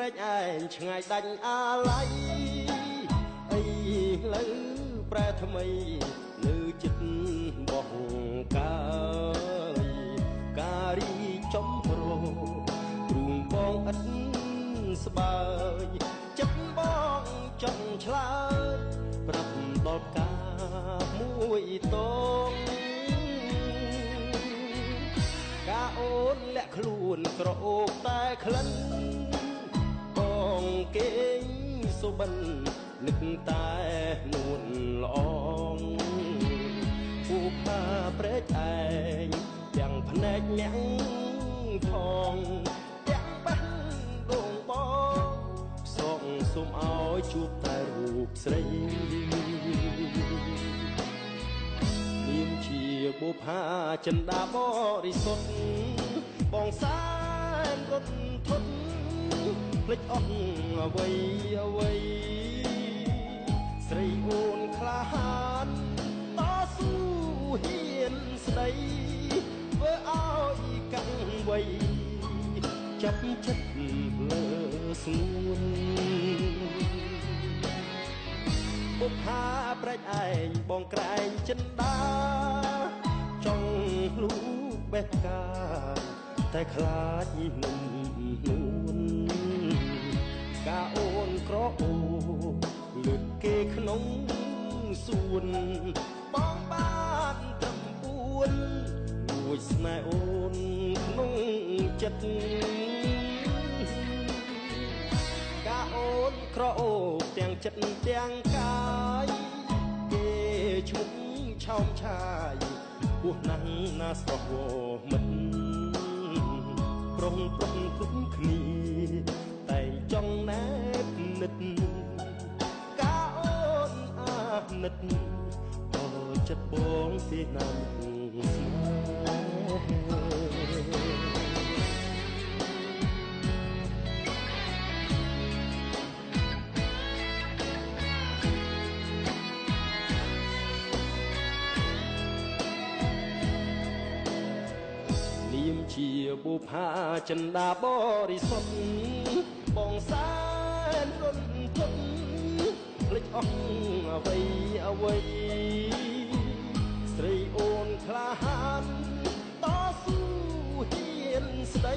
ែកឯងឆ្ងាយដាច់អាឡ័យអីលើប្រែថ្មីលើចិត្តបោះកាយការីចំប្រទ្រូងបងឥតស្បើយចិត្តបងចង់ឆ្លើយប្រាប់ដល់ការមួយតងការអូនលាក់ខ្លួនក្រអូបតែក្លិនបងគេងសុបិននឹកតែនួនល្អងពូផាព្រែកឯងទាំងភ្នែកញាំងផងទាំងបាំងដងបងសូមឲ្យជួបតែរូបស្រីនាមជាបុប្ផាចិន្តាបរិសុទ្ធបងសែនរត់ធន់ភ្លេចអស់អ្វីស្រីអូនក្លាហានតស៊ូហ៊ានស្ដីធ្វើឲ្យកាំងវ័យចាប់ចិត្តលើស្ងួនបុប្ផាប្រែកឯងបងក្រែងចិន្តាចង់លូកបេះផ្កាតែខ្លាចនឹងនួនការអូនក្រអូលើកគេក្នុងសួនបងបានត្រឹម4លួចស្នេហ៍អូនក្នុងចិត្តការអូនក្រអូបទាំងចិត្តទាំងកាយគេឈ្មោះឆោមឆាយពោះណាស់ណាស្រស់វមិនប្រុងគ្រប់គ្នាតែចង់ណែបនិតការអូនអាណិតក៏ចិត្តបងទេណាស់ស្នេហ៍នាមជាបុប្ផាចិន្តាបរិសុទ្ធបងសែនរត់ធន់ភ្លេចអស់អ្វីស្រីអូនក្លាហានតស៊ូហ៊ានស្ដី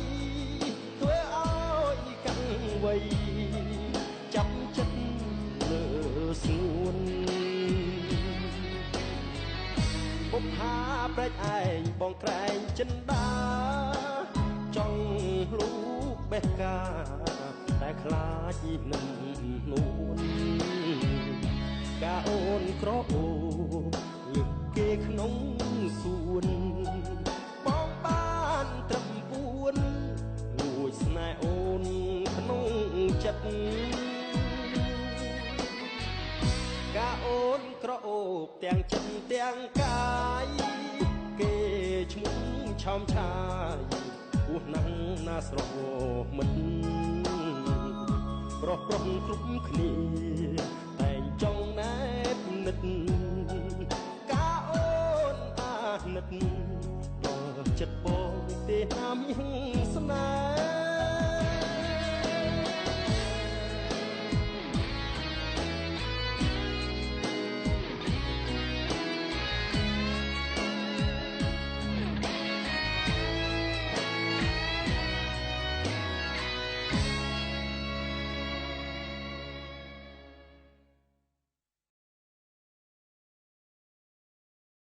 ធ្វើឲ្យកាំងវ័យចាប់ចិត្តលើស្ងួនបុប្ផាប្រែកឯងបងក្រែងចិន្តាចង់លូកបេះកាតែខ្លាចនឹងនួនការអូនក្រអូបលើកគេក្នុងសួនបងបានត្រឹម4លួចស្នេហ៍អូនក្នុងចិត្តការអូនក្រអូបទាំងចិត្តទាំងកាយគេឈ្មោះឆោមឆាយពោះណាស់ណាស្រស់មិនប្រុងគ្រប់គ្នាតែចង់ណែបនិត